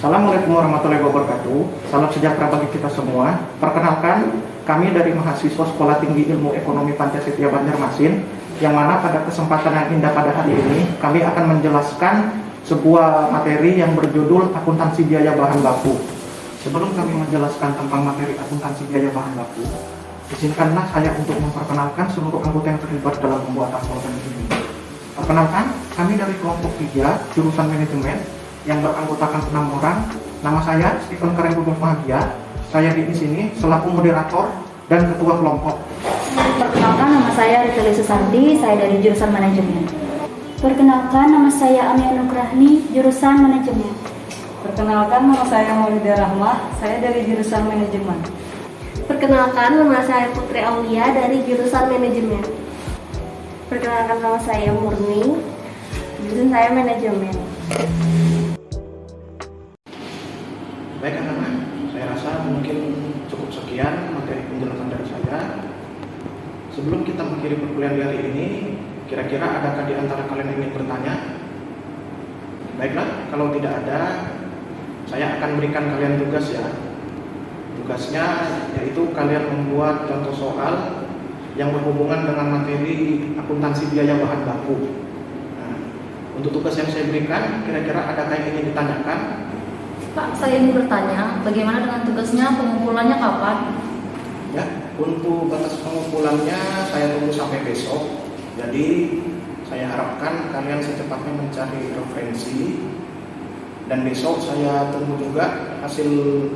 Assalamualaikum warahmatullahi wabarakatuh. Salam sejahtera bagi kita semua. Perkenalkan, kami dari mahasiswa Sekolah Tinggi Ilmu Ekonomi Pancasila Banjarmasin, yang mana pada kesempatan yang indah pada hari ini, kami akan menjelaskan sebuah materi yang berjudul akuntansi biaya bahan baku. Sebelum kami menjelaskan tentang materi akuntansi biaya bahan baku, izinkanlah saya untuk memperkenalkan seluruh anggota yang terlibat dalam pembuatan program ini. Perkenalkan, kami dari kelompok 3, jurusan manajemen, yang beranggotakan 6 orang. Nama saya Stephen Karen Bubung Bahagia. Saya di sini selaku moderator dan ketua kelompok. Perkenalkan, nama saya Rita Susanti, saya dari jurusan manajemen. Perkenalkan, nama saya Amia Nugrahni, jurusan manajemen. Perkenalkan, nama saya Maulida Rahmah, saya dari jurusan manajemen. Perkenalkan, nama saya Putri Aulia dari jurusan manajemen. Perkenalkan, nama saya Murni, jurusan saya manajemen. Baik anak-anak, saya rasa mungkin cukup sekian materi penjelasan dari saya. Sebelum kita mengakhiri perkuliahan di hari ini, kira-kira adakah di antara kalian yang ingin bertanya? Baiklah, kalau tidak ada, saya akan berikan kalian tugas ya. Tugasnya yaitu kalian membuat contoh soal yang berhubungan dengan materi akuntansi biaya bahan baku. Nah, untuk tugas yang saya berikan, kira-kira adakah yang ingin ditanyakan? Pak, saya ingin bertanya, bagaimana dengan tugasnya, pengumpulannya kapan? Ya, untuk batas pengumpulannya saya tunggu sampai besok. Jadi saya harapkan kalian secepatnya mencari referensi, dan besok saya tunggu juga hasil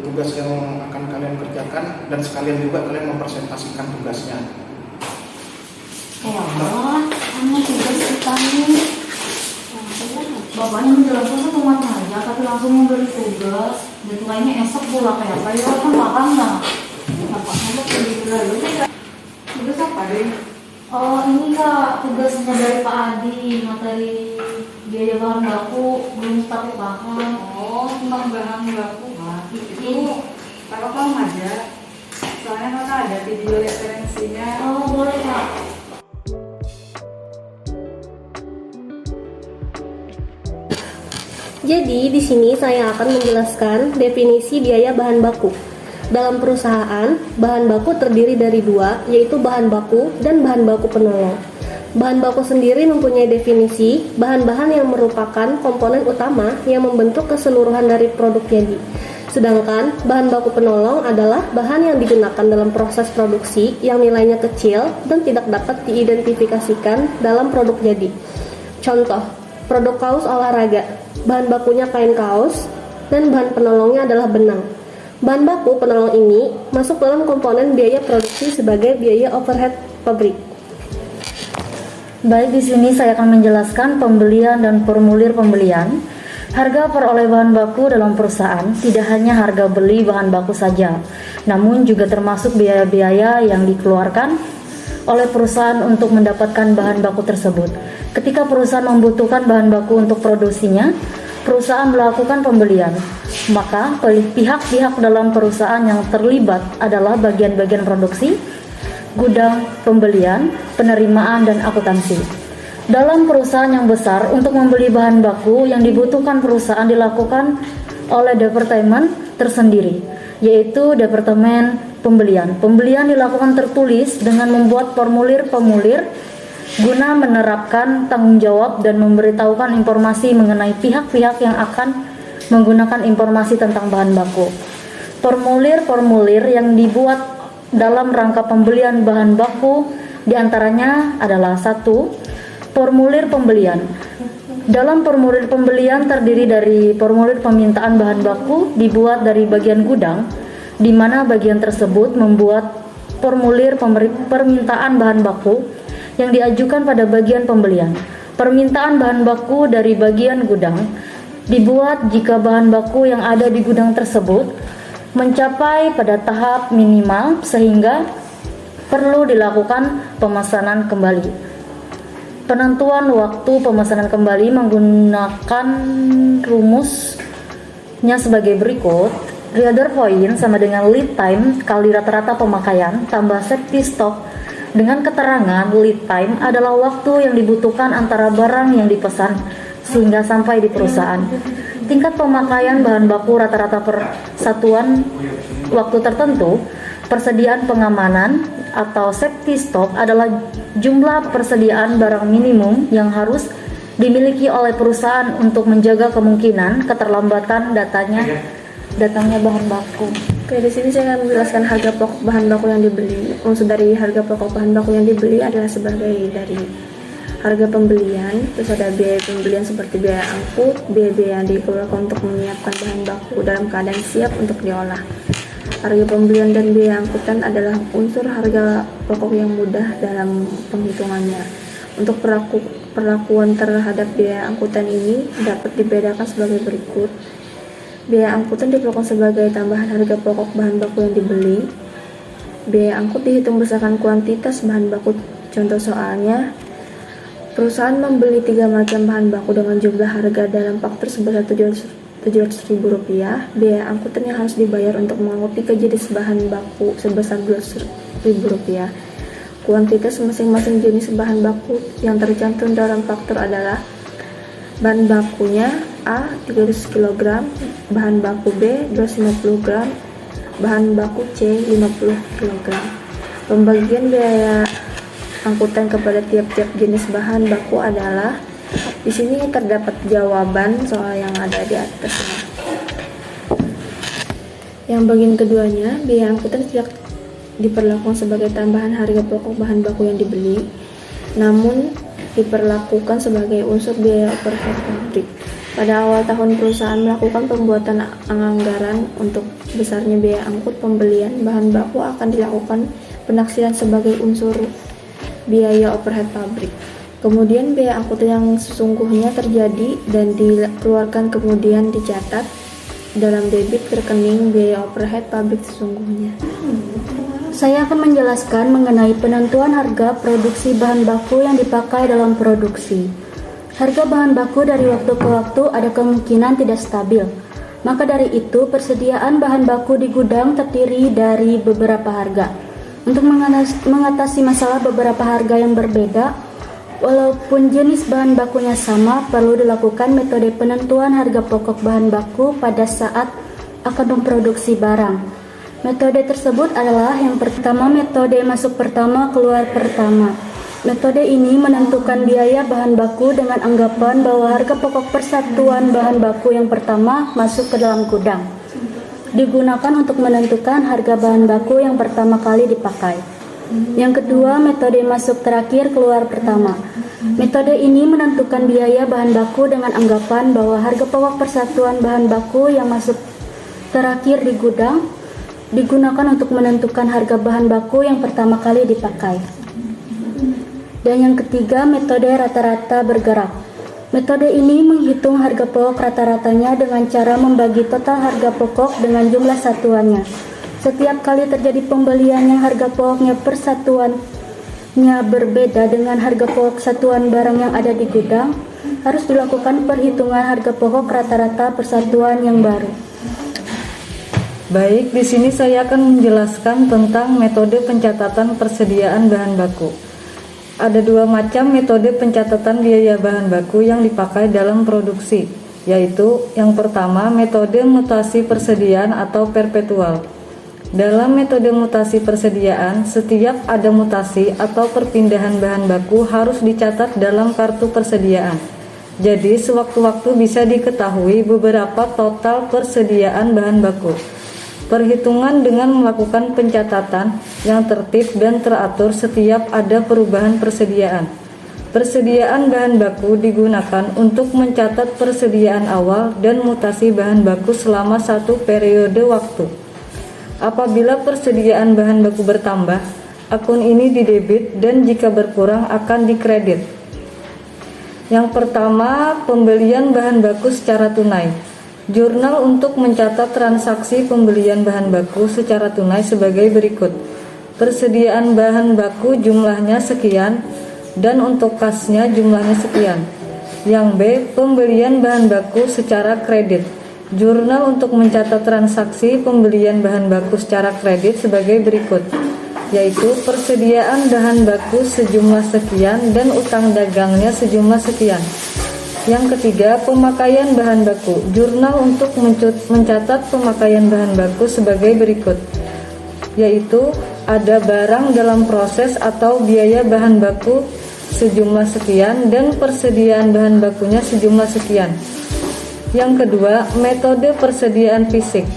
tugas yang akan kalian kerjakan, dan sekalian juga kalian mempresentasikan tugasnya. Kamu tugas kita nih. Bapaknya menjelaskan semuanya aja, tapi langsung memberi tugas. Dan kayaknya esok pula kayak apa ya, kan paham nggak? Bapaknya mau pergi dulu. Tugas apa deh? Oh, ini Kak, tugasnya dari Pak Adi, materi biaya bahan baku, belum tapi paham. Oh, tentang bahan baku. Itu kalau kamu aja. Soalnya kakak ada video referensinya. Oh, boleh Kak. Jadi di sini saya akan menjelaskan definisi biaya bahan baku. Dalam perusahaan, bahan baku terdiri dari dua, yaitu bahan baku dan bahan baku penolong. Bahan baku sendiri mempunyai definisi bahan-bahan yang merupakan komponen utama yang membentuk keseluruhan dari produk jadi. Sedangkan bahan baku penolong adalah bahan yang digunakan dalam proses produksi yang nilainya kecil dan tidak dapat diidentifikasikan dalam produk jadi. Contoh, produk kaos olahraga, bahan bakunya kain kaos, dan bahan penolongnya adalah benang. Bahan baku penolong ini masuk dalam komponen biaya produksi sebagai biaya overhead pabrik. Baik, di sini saya akan menjelaskan pembelian dan formulir pembelian. Harga per oleh bahan baku dalam perusahaan tidak hanya harga beli bahan baku saja, namun juga termasuk biaya-biaya yang dikeluarkan oleh perusahaan untuk mendapatkan bahan baku tersebut. Ketika perusahaan membutuhkan bahan baku untuk produksinya, perusahaan melakukan pembelian. Maka pihak-pihak dalam perusahaan yang terlibat adalah bagian-bagian produksi, gudang, pembelian, penerimaan, dan akuntansi. Dalam perusahaan yang besar, untuk membeli bahan baku yang dibutuhkan perusahaan dilakukan oleh departemen tersendiri, yaitu departemen pembelian. Pembelian dilakukan tertulis dengan membuat formulir-formulir guna menerapkan tanggung jawab dan memberitahukan informasi mengenai pihak-pihak yang akan menggunakan informasi tentang bahan baku. Formulir-formulir yang dibuat dalam rangka pembelian bahan baku diantaranya adalah 1. Formulir pembelian. Dalam formulir pembelian terdiri dari formulir permintaan bahan baku dibuat dari bagian gudang, di mana bagian tersebut membuat formulir permintaan bahan baku yang diajukan pada bagian pembelian. Permintaan bahan baku dari bagian gudang dibuat jika bahan baku yang ada di gudang tersebut mencapai pada tahap minimal sehingga perlu dilakukan pemesanan kembali. Penentuan waktu pemesanan kembali menggunakan rumusnya sebagai berikut. Reorder point sama dengan lead time kali rata-rata pemakaian tambah safety stock dengan keterangan lead time adalah waktu yang dibutuhkan antara barang yang dipesan sehingga sampai di perusahaan. Tingkat pemakaian bahan baku rata-rata per satuan waktu tertentu, persediaan pengamanan atau safety stock adalah jumlah persediaan barang minimum yang harus dimiliki oleh perusahaan untuk menjaga kemungkinan keterlambatan datangnya bahan baku. Oke, di sini saya akan menjelaskan harga pokok bahan baku yang dibeli. Maksud dari harga pokok bahan baku yang dibeli adalah sebagai dari harga pembelian, terus ada biaya pembelian seperti biaya angkut, biaya yang dikeluarkan untuk menyiapkan bahan baku dalam keadaan siap untuk diolah. Harga pembelian dan biaya angkutan adalah unsur harga pokok yang mudah dalam penghitungannya. Untuk perlakuan terhadap biaya angkutan ini dapat dibedakan sebagai berikut. Biaya angkutan diperlakukan sebagai tambahan harga pokok bahan baku yang dibeli. Biaya angkut dihitung berdasarkan kuantitas bahan baku. Contoh soalnya, perusahaan membeli 3 macam bahan baku dengan jumlah harga dalam faktur sebesar Rp700.000. Biaya angkutan yang harus dibayar untuk mengangkut 3 jenis bahan baku sebesar Rp200.000. Kuantitas masing-masing jenis bahan baku yang tercantum dalam faktur adalah bahan bakunya A 300 kg, bahan baku B 250 gram, bahan baku C 50 kg. Pembagian biaya angkutan kepada tiap-tiap jenis bahan baku adalah di sini terdapat jawaban soal yang ada di atasnya. Yang bagian keduanya, biaya angkutan tidak diperlakukan sebagai tambahan harga pokok bahan baku yang dibeli, namun diperlakukan sebagai unsur biaya overhead pabrik. Pada awal tahun perusahaan melakukan pembuatan anggaran untuk besarnya biaya angkut pembelian bahan baku akan dilakukan penaksiran sebagai unsur biaya overhead pabrik. Kemudian biaya angkutan yang sesungguhnya terjadi dan dikeluarkan kemudian dicatat dalam debit rekening biaya overhead pabrik sesungguhnya. Saya akan menjelaskan mengenai penentuan harga produksi bahan baku yang dipakai dalam produksi. Harga bahan baku dari waktu ke waktu ada kemungkinan tidak stabil. Maka dari itu, persediaan bahan baku di gudang terdiri dari beberapa harga. Untuk mengatasi masalah beberapa harga yang berbeda, walaupun jenis bahan bakunya sama, perlu dilakukan metode penentuan harga pokok bahan baku pada saat akan memproduksi barang. Metode tersebut adalah yang pertama, metode masuk pertama, keluar pertama. Metode ini menentukan biaya bahan baku dengan anggapan bahwa harga pokok persatuan bahan baku yang pertama masuk ke dalam gudang digunakan untuk menentukan harga bahan baku yang pertama kali dipakai. Yang kedua, metode masuk terakhir, keluar pertama. Metode ini menentukan biaya bahan baku dengan anggapan bahwa harga pokok persatuan bahan baku yang masuk terakhir di gudang digunakan untuk menentukan harga bahan baku yang pertama kali dipakai. Dan yang ketiga, metode rata-rata bergerak. Metode ini menghitung harga pokok rata-ratanya dengan cara membagi total harga pokok dengan jumlah satuannya. Setiap kali terjadi pembelian yang harga pokoknya persatuannya berbeda dengan harga pokok satuan barang yang ada di gudang, harus dilakukan perhitungan harga pokok rata-rata persatuan yang baru. Baik, di sini saya akan menjelaskan tentang metode pencatatan persediaan bahan baku. Ada 2 macam metode pencatatan biaya bahan baku yang dipakai dalam produksi, yaitu yang pertama, metode mutasi persediaan atau perpetual. Dalam metode mutasi persediaan, setiap ada mutasi atau perpindahan bahan baku harus dicatat dalam kartu persediaan. Jadi, sewaktu-waktu bisa diketahui beberapa total persediaan bahan baku. Perhitungan dengan melakukan pencatatan yang tertib dan teratur setiap ada perubahan persediaan. Persediaan bahan baku digunakan untuk mencatat persediaan awal dan mutasi bahan baku selama satu periode waktu. Apabila persediaan bahan baku bertambah, akun ini didebit dan jika berkurang akan dikredit. Yang pertama, pembelian bahan baku secara tunai. Jurnal untuk mencatat transaksi pembelian bahan baku secara tunai sebagai berikut. Persediaan bahan baku jumlahnya sekian dan untuk kasnya jumlahnya sekian. Yang B, pembelian bahan baku secara kredit. Jurnal untuk mencatat transaksi pembelian bahan baku secara kredit sebagai berikut, yaitu persediaan bahan baku sejumlah sekian dan utang dagangnya sejumlah sekian. Yang ketiga, pemakaian bahan baku. Jurnal untuk mencatat pemakaian bahan baku sebagai berikut, yaitu ada barang dalam proses atau biaya bahan baku sejumlah sekian dan persediaan bahan bakunya sejumlah sekian. Yang kedua, metode persediaan fisik.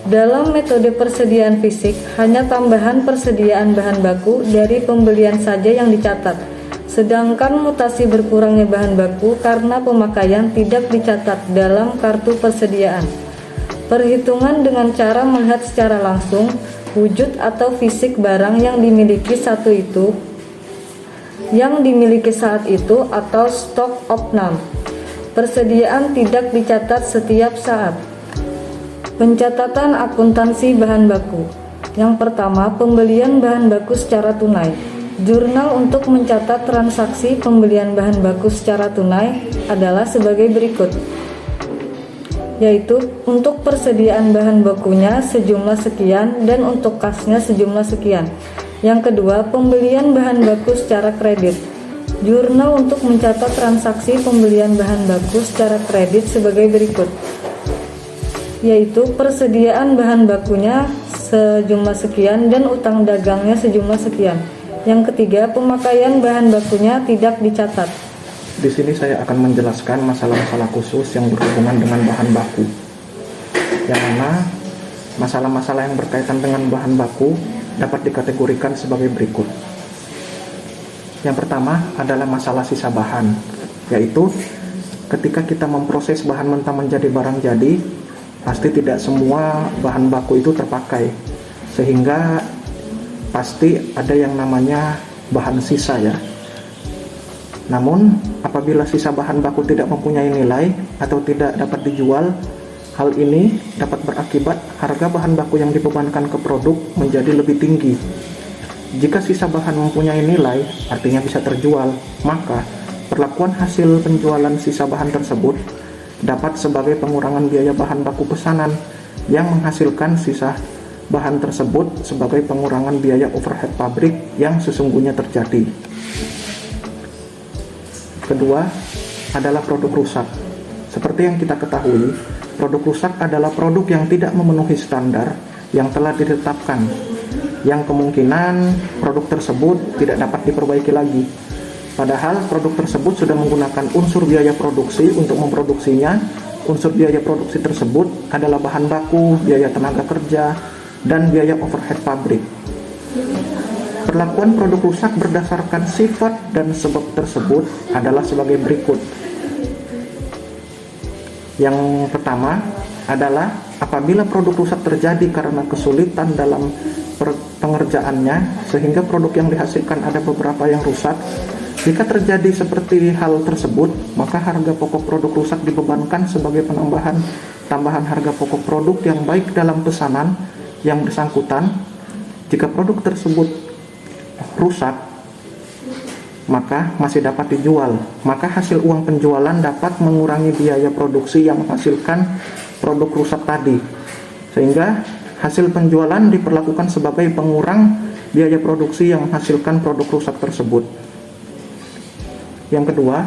Dalam metode persediaan fisik, hanya tambahan persediaan bahan baku dari pembelian saja yang dicatat, sedangkan mutasi berkurangnya bahan baku karena pemakaian tidak dicatat dalam kartu persediaan. Perhitungan dengan cara melihat secara langsung wujud atau fisik barang yang dimiliki saat itu atau stock of none. Persediaan tidak dicatat setiap saat. Pencatatan akuntansi bahan baku. Yang pertama, pembelian bahan baku secara tunai. Jurnal untuk mencatat transaksi pembelian bahan baku secara tunai adalah sebagai berikut, yaitu untuk persediaan bahan bakunya sejumlah sekian dan untuk kasnya sejumlah sekian. Yang kedua, pembelian bahan baku secara kredit. Jurnal untuk mencatat transaksi pembelian bahan baku secara kredit sebagai berikut, yaitu persediaan bahan bakunya sejumlah sekian dan utang dagangnya sejumlah sekian. Yang ketiga, pemakaian bahan bakunya tidak dicatat. Di sini saya akan menjelaskan masalah-masalah khusus yang berhubungan dengan bahan baku, yang mana masalah-masalah yang berkaitan dengan bahan baku dapat dikategorikan sebagai berikut. Yang pertama adalah masalah sisa bahan, yaitu ketika kita memproses bahan mentah menjadi barang jadi, pasti tidak semua bahan baku itu terpakai, sehingga pasti ada yang namanya bahan sisa ya. Namun apabila sisa bahan baku tidak mempunyai nilai atau tidak dapat dijual, hal ini dapat berakibat harga bahan baku yang dibebankan ke produk menjadi lebih tinggi. Jika sisa bahan mempunyai nilai, artinya bisa terjual, maka perlakuan hasil penjualan sisa bahan tersebut dapat sebagai pengurangan biaya bahan baku pesanan yang menghasilkan sisa bahan tersebut sebagai pengurangan biaya overhead pabrik yang sesungguhnya terjadi. Kedua adalah produk rusak. Seperti yang kita ketahui, produk rusak adalah produk yang tidak memenuhi standar yang telah ditetapkan, yang kemungkinan produk tersebut tidak dapat diperbaiki lagi. Padahal produk tersebut sudah menggunakan unsur biaya produksi untuk memproduksinya. Unsur biaya produksi tersebut adalah bahan baku, biaya tenaga kerja, dan biaya overhead pabrik. Perlakuan produk rusak berdasarkan sifat dan sebab tersebut adalah sebagai berikut. Yang pertama adalah apabila produk rusak terjadi karena kesulitan dalam pengerjaannya sehingga produk yang dihasilkan ada beberapa yang rusak. Jika terjadi seperti hal tersebut, maka harga pokok produk rusak dibebankan sebagai tambahan harga pokok produk yang baik dalam pesanan yang bersangkutan. Jika produk tersebut rusak, maka masih dapat dijual. Maka hasil uang penjualan dapat mengurangi biaya produksi yang menghasilkan produk rusak tadi. Sehingga hasil penjualan diperlakukan sebagai pengurang biaya produksi yang menghasilkan produk rusak tersebut. Yang kedua,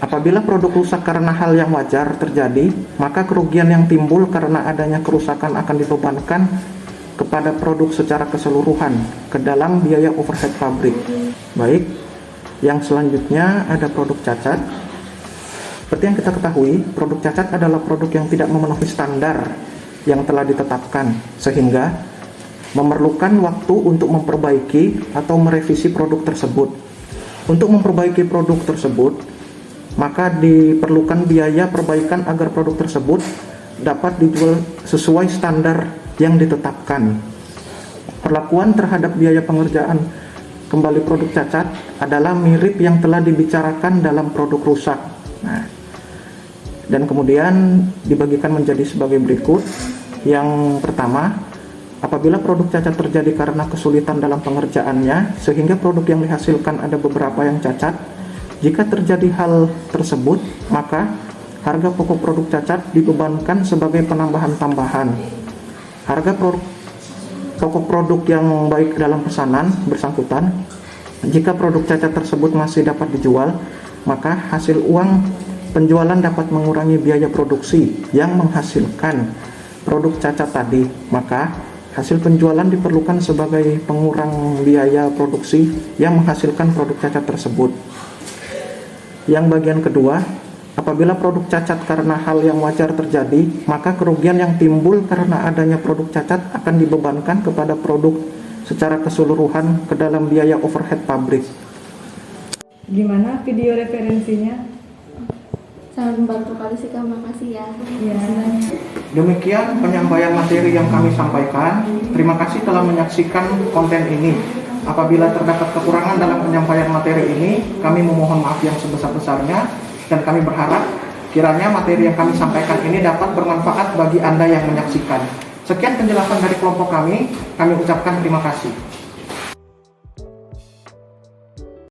apabila produk rusak karena hal yang wajar terjadi, maka kerugian yang timbul karena adanya kerusakan akan dibebankan kepada produk secara keseluruhan ke dalam biaya overhead pabrik. Baik, yang selanjutnya ada produk cacat. Seperti yang kita ketahui, produk cacat adalah produk yang tidak memenuhi standar yang telah ditetapkan, sehingga memerlukan waktu untuk memperbaiki atau merevisi produk tersebut. Untuk memperbaiki produk tersebut, maka diperlukan biaya perbaikan agar produk tersebut dapat dijual sesuai standar yang ditetapkan. Perlakuan terhadap biaya pengerjaan kembali produk cacat adalah mirip yang telah dibicarakan dalam produk rusak. Nah, dan kemudian dibagikan menjadi sebagai berikut. Yang pertama, apabila produk cacat terjadi karena kesulitan dalam pengerjaannya sehingga produk yang dihasilkan ada beberapa yang cacat, jika terjadi hal tersebut, maka harga pokok produk cacat dibebankan sebagai penambahan tambahan. Harga pokok produk yang baik dalam pesanan bersangkutan, jika produk cacat tersebut masih dapat dijual, maka hasil uang penjualan dapat mengurangi biaya produksi yang menghasilkan produk cacat tadi, maka hasil penjualan diperlukan sebagai pengurang biaya produksi yang menghasilkan produk cacat tersebut. Yang bagian kedua, apabila produk cacat karena hal yang wajar terjadi, maka kerugian yang timbul karena adanya produk cacat akan dibebankan kepada produk secara keseluruhan ke dalam biaya overhead pabrik. Gimana video referensinya? Sangat membantu kali sih Kak, makasih ya. Demikian penyampaian materi yang kami sampaikan. Terima kasih telah menyaksikan konten ini. Apabila terdapat kekurangan dalam penyampaian materi ini, kami memohon maaf yang sebesar-besarnya, dan kami berharap kiranya materi yang kami sampaikan ini dapat bermanfaat bagi Anda yang menyaksikan. Sekian penjelasan dari kelompok kami ucapkan terima kasih.